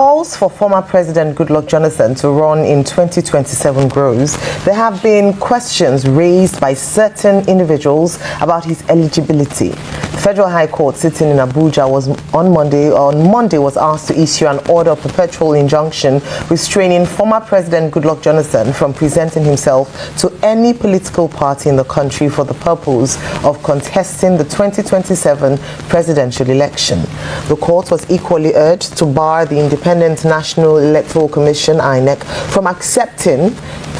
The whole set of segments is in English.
Calls for former President Goodluck Jonathan to run in 2027 grows. There have been questions raised by certain individuals about his eligibility. The Federal High Court sitting in Abuja on Monday was asked to issue an order of perpetual injunction restraining former President Goodluck Jonathan from presenting himself to any political party in the country for the purpose of contesting the 2027 presidential election. The court was equally urged to bar the Independent National Electoral Commission (INEC) from accepting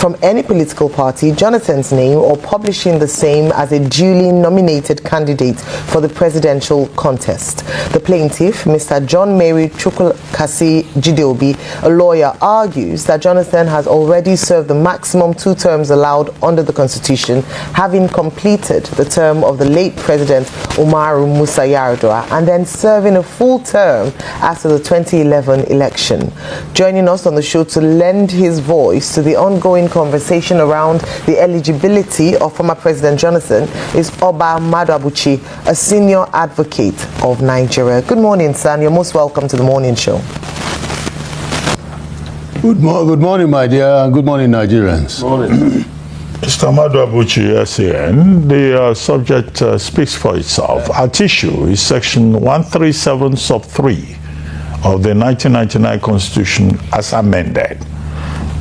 from any political party Jonathan's name or publishing the same as a duly nominated candidate for the presidential contest. The plaintiff, Mr. John Mary Chukwukasi Jideobi, a lawyer, argues that Jonathan has already served the maximum 2 terms allowed under the Constitution, having completed the term of the late President Umaru Musa Yar'Adua and then serving a full term after the 2011 election. Joining us on the show to lend his voice to the ongoing conversation around the eligibility of former President Jonathan is Oba Maduabuchi, a senior advocate of Nigeria. Good morning, sir, and you're most welcome to the morning show. Good morning, my dear, and good morning, Nigerians. Morning. Mr. Maduabuchi, SAN, the subject speaks for itself. At issue is Section 137, Sub 3 of the 1999 Constitution as amended,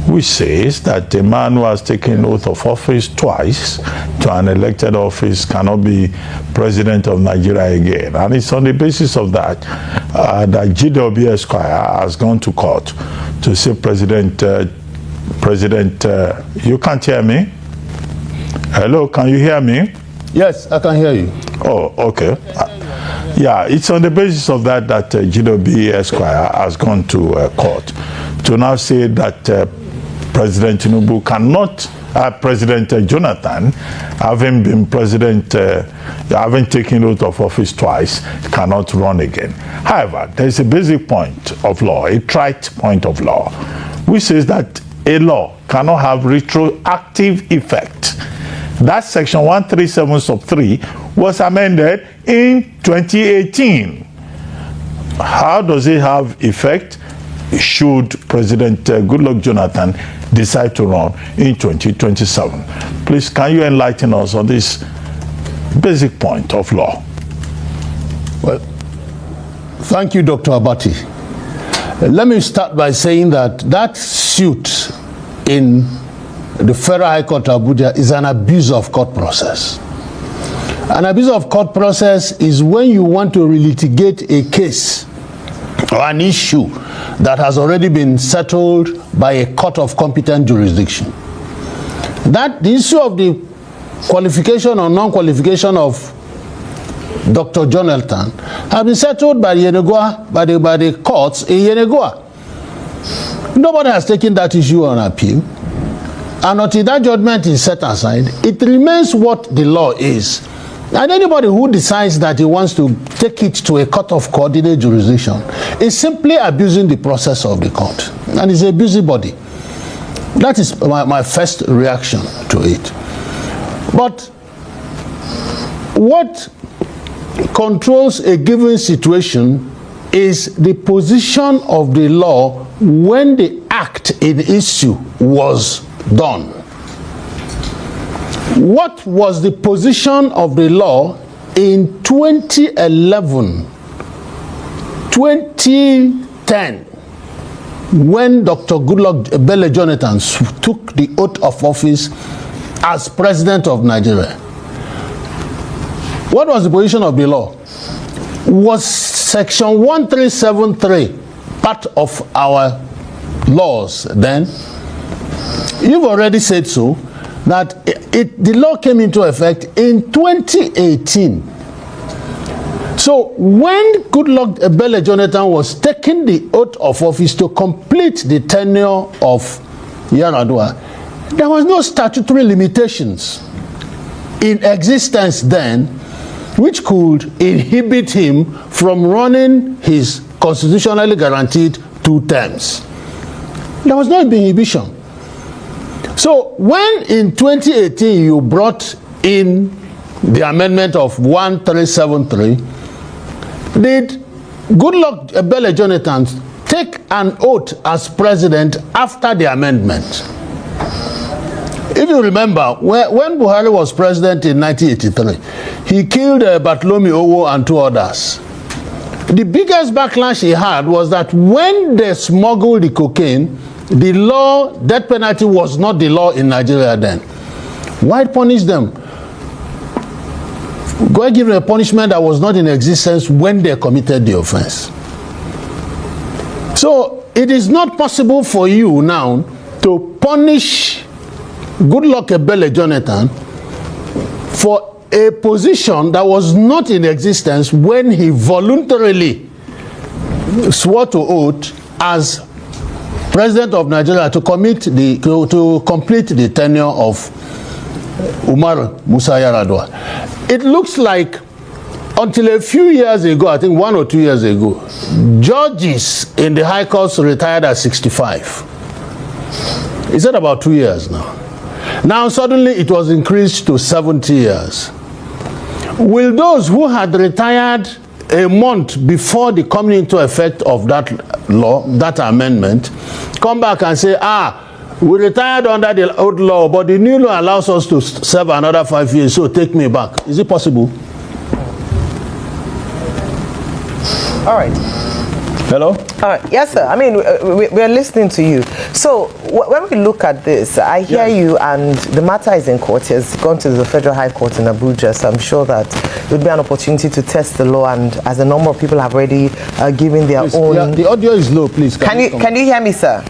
which says that a man who has taken oath of office twice to an elected office cannot be president of Nigeria again. And it's on the basis of that that GW Esquire has gone to court to say, President, you can't hear me? Hello, can you hear me? Yes, I can hear you. Oh, okay. Yeah, it's on the basis of that that GW Esquire has gone to court to now say that President Tinubu cannot, President Jonathan, having been president, having taken oath of office twice, cannot run again. However, there's a basic point of law, a trite point of law, which says that a law cannot have retroactive effect. That Section 137 Sub 3 was amended in 2018. How does it have effect should President Goodluck Jonathan decide to run in 2027? Please, can you enlighten us on this basic point of law? Well, thank you, Dr. Abati. Let me start by saying that suit in the Federal High Court of Abuja is an abuse of court process. An abuse of court process is when you want to relitigate a case or an issue that has already been settled by a court of competent jurisdiction. That the issue of the qualification or non-qualification of Dr. Jonathan has been settled by the courts in Yenegoa. Nobody has taken that issue on appeal. And until that judgment is set aside, it remains what the law is. And anybody who decides that he wants to take it to a court of coordinate jurisdiction is simply abusing the process of the court. And is a busybody. That is my first reaction to it. But what controls a given situation is the position of the law when the act in issue was done. What was the position of the law in 2011, 2010, when Dr. Goodluck Ebele Jonathan took the oath of office as president of Nigeria? What was the position of the law? Was Section 1373 part of our laws then? You've already said so, that the law came into effect in 2018. So when Goodluck Ebele Jonathan was taking the oath of office to complete the tenure of Yar'Adua, there was no statutory limitations in existence then which could inhibit him from running his constitutionally guaranteed 2 terms. There was no inhibition. So when in 2018 you brought in the amendment of 1373, did Goodluck Ebele Jonathan take an oath as president after the amendment. If you remember, when Buhari was president in 1983, he killed Bartholomew Owo and 2 others. The biggest backlash he had was that when they smuggled the cocaine, the law, death penalty was not the law in Nigeria then. Why punish them? Go and give them a punishment that was not in existence when they committed the offense. So it is not possible for you now to punish Goodluck Ebele Jonathan for a position that was not in existence when he voluntarily swore to oath as president of Nigeria to complete the tenure of Umar Musa Yar'Adua. It looks like until a few years ago, I think 1 or 2 years ago, judges in the high courts retired at 65. Is that about 2 years now? Now suddenly it was increased to 70 years. Will those who had retired a month before the coming into effect of that law, that amendment, come back and say, we retired under the old law, but the new law allows us to serve another 5 years, so take me back? Is it possible? All right. Hello? All right. Yes, sir. I mean, we're listening to you. So when we look at this, I hear you, and the matter is in court. It has gone to the Federal High Court in Abuja, so I'm sure that it would be an opportunity to test the law, and as a number of people have already given their own... Yeah, the audio is low, please. Can you hear me, sir?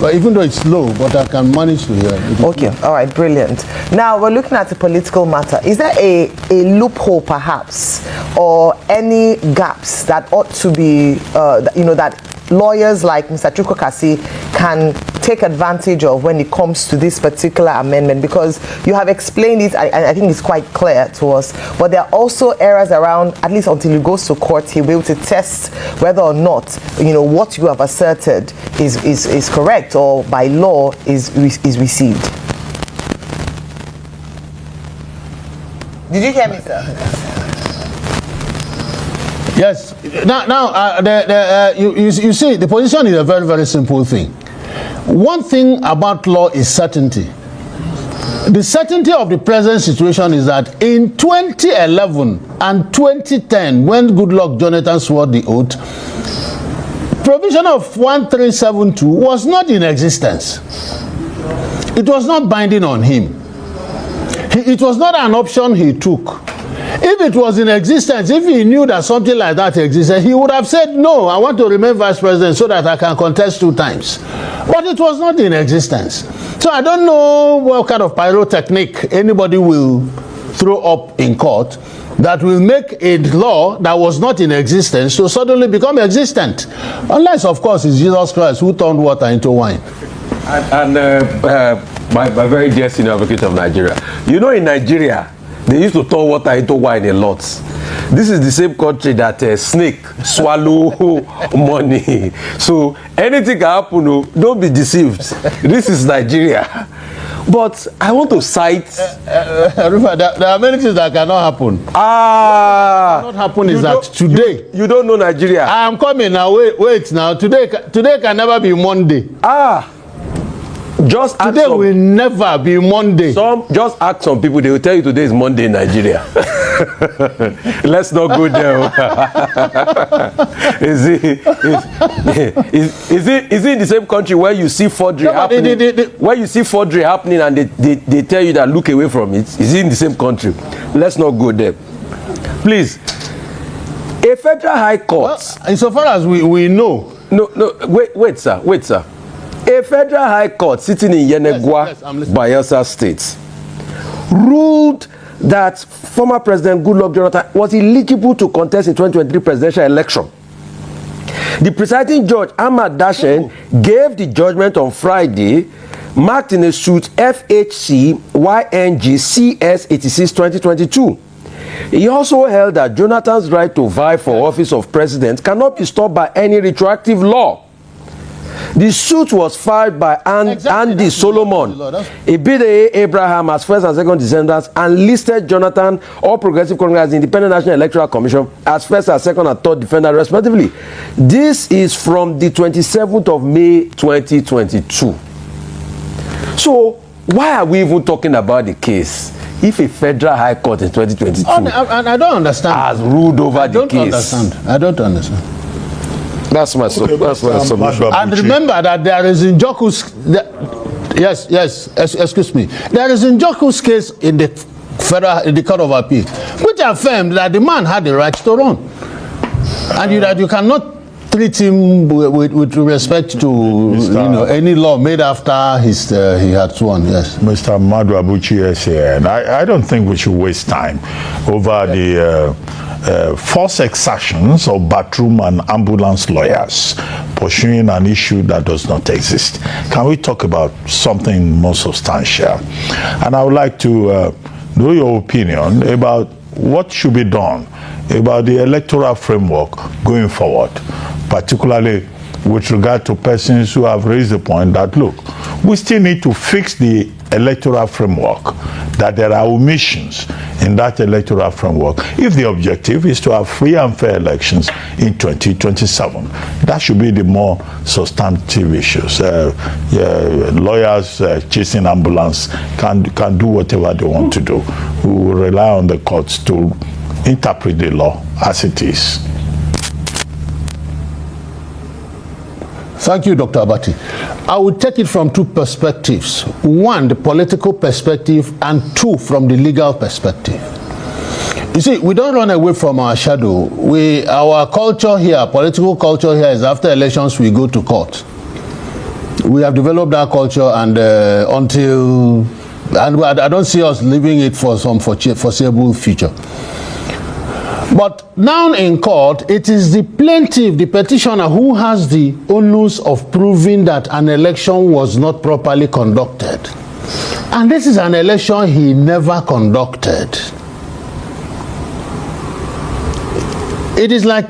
But even though it's low, but I can manage to hear it. Okay, all right, brilliant. Now we're looking at the political matter. Is there a loophole, perhaps, or any gaps that ought to be, that lawyers like Mr. Chukwukasi can take advantage of when it comes to this particular amendment? Because you have explained it, I think it's quite clear to us, but there are also errors around, at least until he goes to court, he'll be able to test whether or not, what you have asserted is correct or by law is received. Did you hear me, sir? Yes. Now, you see, the position is a very, very simple thing. One thing about law is certainty. The certainty of the present situation is that in 2011 and 2010, when Goodluck Jonathan swore the oath, provision of 1372 was not in existence. It was not binding on him. It was not an option he took. If it was in existence, if he knew that something like that existed, he would have said, no, I want to remain vice president so that I can contest 2 times. But it was not in existence. So I don't know what kind of pyrotechnic anybody will throw up in court that will make a law that was not in existence to suddenly become existent. Unless, of course, it's Jesus Christ who turned water into wine. And my very dear senior advocate of Nigeria, in Nigeria, they used to turn water into wine a lot. This is the same country that snake swallow money. So anything can happen. Don't be deceived. This is Nigeria. But I want to cite... there are many things that cannot happen. What cannot happen is that today... You don't know Nigeria. I am coming now. Wait now. Today can never be Monday. Just today will never be Monday. Just ask some people, they will tell you today is Monday in Nigeria. Let's not go there. Is it the same country where you see forgery happening? Where you see forgery happening and they tell you that look away from it? Is it in the same country? Let's not go there. Please. A federal high court. Well, insofar as we know. Wait, sir. A federal high court sitting in Yenegua, Bayelsa State, ruled that former President Goodluck Jonathan was eligible to contest in 2023 presidential election. The presiding judge, Ahmad Dashen, gave the judgment on Friday, marked in a suit FHC YNG CS 86 2022. He also held that Jonathan's right to vie for office of president cannot be stopped by any retroactive law. The suit was filed by Andy Solomon, Ebide Abraham as first and second descendants, and listed Jonathan All Progressive Congress as the Independent National Electoral Commission as first and second and third defendant respectively. This is from the 27th of May 2022. So why are we even talking about the case if a federal high court in 2022 I don't understand has ruled over the case? I don't understand. That's my submission. And remember that there is Njoku's. Excuse me. There is Njoku's case in the Court of Appeal, which affirmed that the man had the right to run, and that you cannot treat him with respect to any law made after he had sworn. Yes, Mr. Maduabuchi is here, and I don't think we should waste time over the false exactions of bathroom and ambulance lawyers pursuing an issue that does not exist. Can we talk about something more substantial? And I would like to know your opinion about what should be done about the electoral framework going forward, particularly with regard to persons who have raised the point that, look, we still need to fix the electoral framework, that there are omissions in that electoral framework. If the objective is to have free and fair elections in 2027, that should be the more substantive issues. Lawyers chasing ambulance can do whatever they want to do. We will rely on the courts to interpret the law as it is. Thank you, Dr. Abati. I would take it from two perspectives. One, the political perspective, and two, from the legal perspective. You see, we don't run away from our shadow. Our culture here, political culture here, is after elections we go to court. We have developed that culture, and I don't see us leaving it for some foreseeable future. But now in court, it is the plaintiff, the petitioner, who has the onus of proving that an election was not properly conducted. And this is an election he never conducted. It is like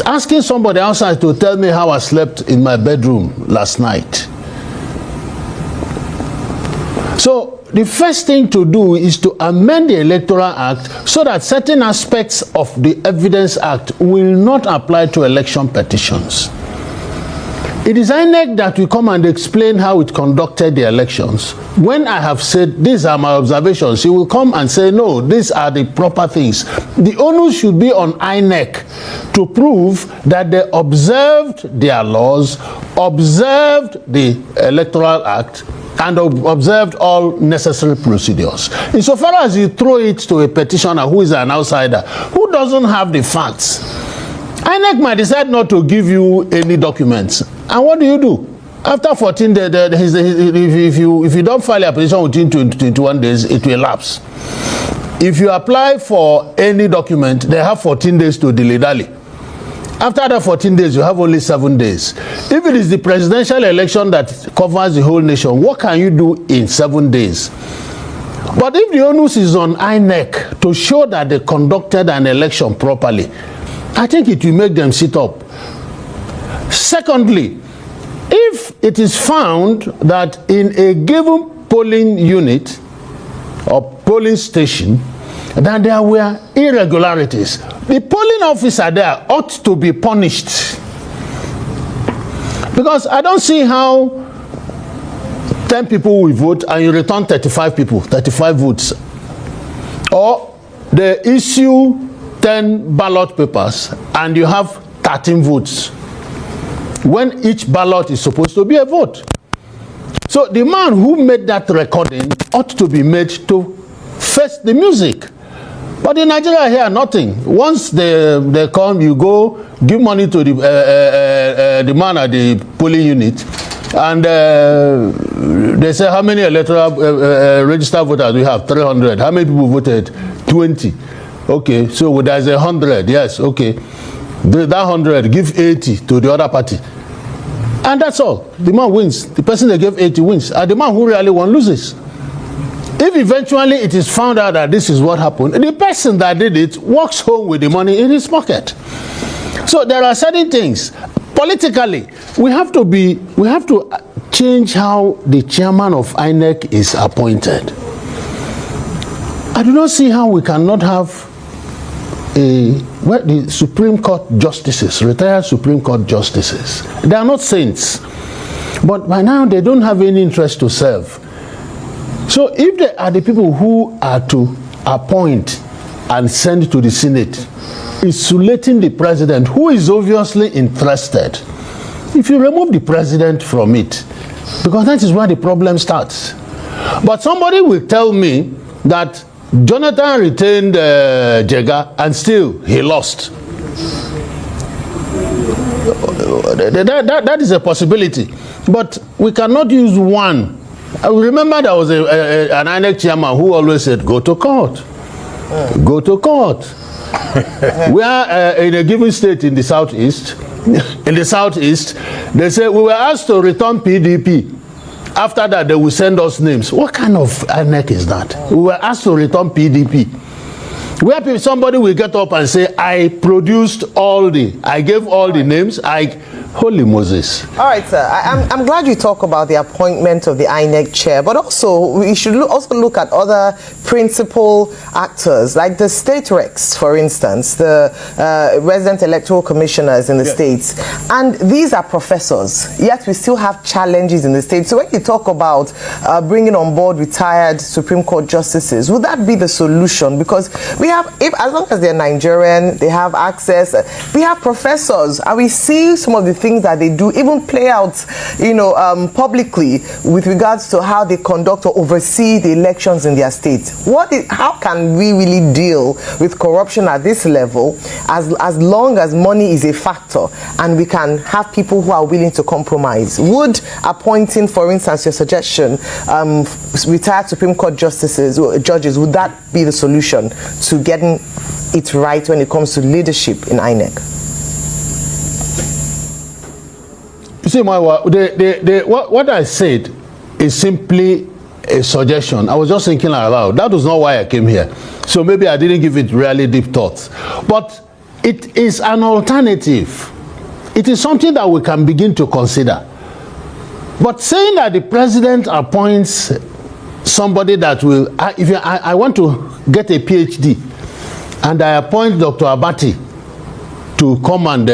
asking somebody outside to tell me how I slept in my bedroom last night. So the first thing to do is to amend the Electoral Act so that certain aspects of the Evidence Act will not apply to election petitions. It is INEC that will come and explain how it conducted the elections. When I have said these are my observations, he will come and say, no, these are the proper things. The onus should be on INEC to prove that they observed their laws, observed the Electoral Act, and observed all necessary procedures. Insofar as you throw it to a petitioner who is an outsider, who doesn't have the facts, INEC might decide not to give you any documents. And what do? After 14 days, if you don't file a petition within 21 days, it will lapse. If you apply for any document, they have 14 days to dilly-dally. After the 14 days, you have only 7 days. If it is the presidential election that covers the whole nation, what can you do in 7 days? But if the onus is on INEC to show that they conducted an election properly, I think it will make them sit up. Secondly, if it is found that in a given polling unit or polling station, that there were irregularities, the polling officer there ought to be punished. Because I don't see how 10 people will vote and you return 35 votes. Or they issue 10 ballot papers and you have 13 votes, when each ballot is supposed to be a vote. So the man who made that recording ought to be made to face the music. But in Nigeria here, nothing. Once they come, you go give money to the man at the polling unit, and they say, how many electoral registered voters we have? 300. How many people voted? 20. Okay, so there's 100. Yes, okay. That 100, give 80 to the other party. And that's all. The man wins. The person they gave 80 wins. And the man who really won loses. If eventually it is found out that this is what happened, the person that did it walks home with the money in his pocket. So there are certain things. politically, we have to change how the chairman of INEC is appointed. I do not see how we cannot have the Supreme Court justices, retired Supreme Court justices. They are not saints, but by now they don't have any interest to serve. So if they are the people who are to appoint and send to the Senate, insulating the president, who is obviously interested, if you remove the president from it, because that is where the problem starts. But somebody will tell me that Jonathan retained Jega and still he lost. That is a possibility. But we cannot use one. I remember there was an INEC chairman who always said, go to court. Go to court. We are in a given state in the southeast. In the southeast, they say we were asked to return PDP. After that, they will send us names. What kind of INEC is that? We were asked to return PDP. Where somebody will get up and say, I gave all the names, Holy Moses. All right, sir. I'm glad you talk about the appointment of the INEC chair, but also we should also look at other principal actors, like the state recs, for instance, the resident electoral commissioners in the states. And these are professors, yet we still have challenges in the states. So when you talk about bringing on board retired Supreme Court justices, would that be the solution? Because we have, as long as they're Nigerian, they have access. We have professors, and we see some of the things that they do even play out, publicly with regards to how they conduct or oversee the elections in their state. How can we really deal with corruption at this level as long as money is a factor and we can have people who are willing to compromise? Would appointing, for instance, your suggestion, retired Supreme Court justices or judges, would that be the solution to getting it right when it comes to leadership in INEC? You see, what I said is simply a suggestion. I was just thinking out loud. That was not why I came here. So maybe I didn't give it really deep thoughts. But it is an alternative. It is something that we can begin to consider. But saying that the president appoints somebody that will, I want to get a PhD and I appoint Dr. Abati to come and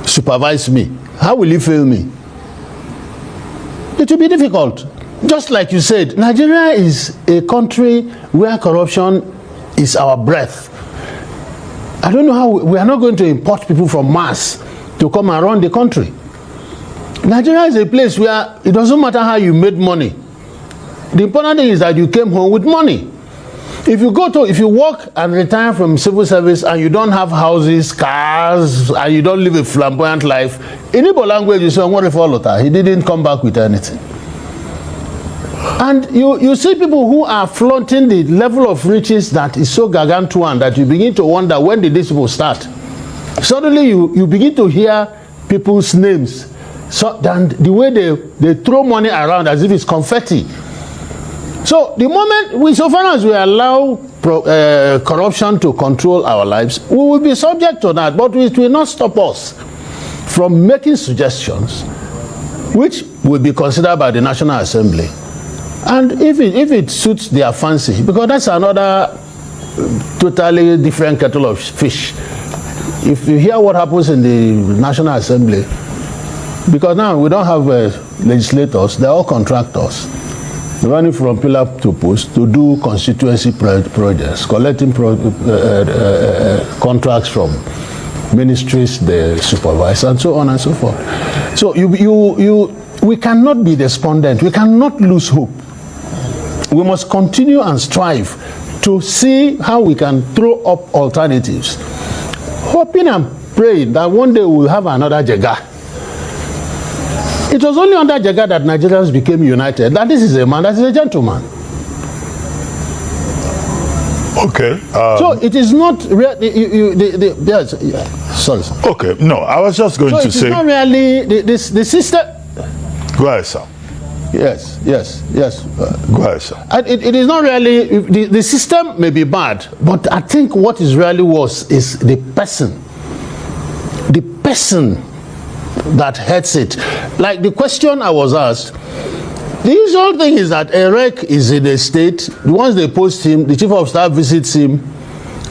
supervise me, how will he fail me? It will be difficult. Just like you said, Nigeria is a country where corruption is our breath. I don't know how we are not going to import people from Mars to come and run the country. Nigeria is a place where it doesn't matter how you made money. The important thing is that you came home with money. If you work and retire from civil service and you don't have houses, cars, and you don't live a flamboyant life, in Igbo language you say, what if all of that? He didn't come back with anything. And you see people who are flaunting the level of riches that is so gargantuan that you begin to wonder, when did these people start? Suddenly you begin to hear people's names. So, and the way they throw money around as if it's confetti. So the moment so far as we allow corruption to control our lives, we will be subject to that, but it will not stop us from making suggestions which will be considered by the National Assembly. And if it suits their fancy, because that's another totally different kettle of fish. If you hear what happens in the National Assembly, because now we don't have legislators, they're all contractors. Running from pillar to post to do constituency projects, collecting contracts from ministries they supervise, and so on and so forth. So we cannot be despondent. We cannot lose hope. We must continue and strive to see how we can throw up alternatives, hoping and praying that one day we'll have another Jega. It was only under Jega that Nigerians became united. That this is a man, that is a gentleman. Okay. So it is not really. Sorry. Okay. No, I was just going to say. It's not really the system. Go ahead, sir. Yes. Go ahead, sir. It is not really. The system may be bad, but I think what is really worse is the person the person that heads it. Like the question I was asked, the usual thing is that a rec is in a state. Once they post him, the chief of staff visits him,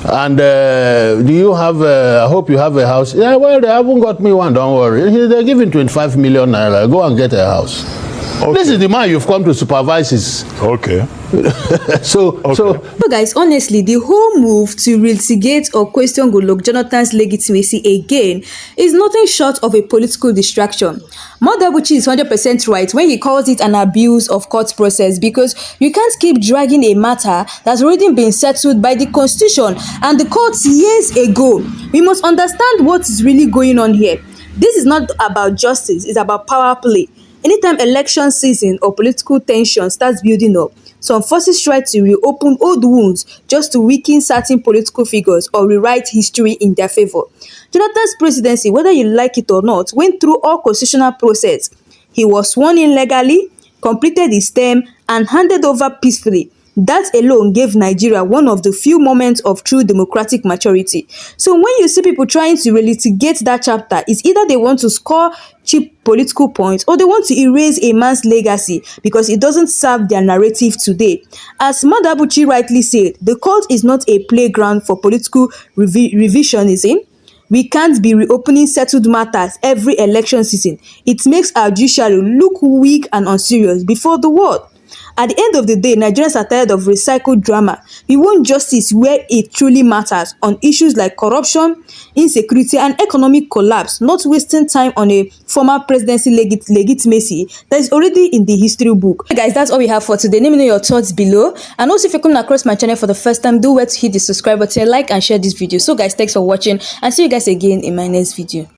and do you have, I hope you have a house. Yeah, well, they haven't got me one, don't worry. They're giving 25 million naira, go and get a house. Okay. This is the man you've come to supervise his. Okay. So guys, honestly, the whole move to litigate or question Goodluck Jonathan's legitimacy again is nothing short of a political distraction. Maduabuchi is 100% right when he calls it an abuse of court process, because you can't keep dragging a matter that's already been settled by the constitution and the courts years ago. We must understand what is really going on here. This is not about justice, it's about power play. Anytime election season or political tension starts building up, some forces try to reopen old wounds just to weaken certain political figures or rewrite history in their favor. Jonathan's presidency, whether you like it or not, went through all constitutional process. He was sworn in legally, completed his term, and handed over peacefully. That alone gave Nigeria one of the few moments of true democratic maturity. So when you see people trying to relitigate that chapter, it's either they want to score cheap political points or they want to erase a man's legacy because it doesn't serve their narrative today. As Maduabuchi rightly said, the court is not a playground for political revisionism. We can't be reopening settled matters every election season. It makes our judiciary look weak and unserious before the world. At the end of the day, Nigerians are tired of recycled drama. We want justice where it truly matters, on issues like corruption, insecurity, and economic collapse, not wasting time on a former presidency legitimacy that is already in the history book. Hey guys, that's all we have for today. Let me know your thoughts below. And also, if you're coming across my channel for the first time, do where to hit the subscribe button, like and share this video. So guys, thanks for watching, and see you guys again in my next video.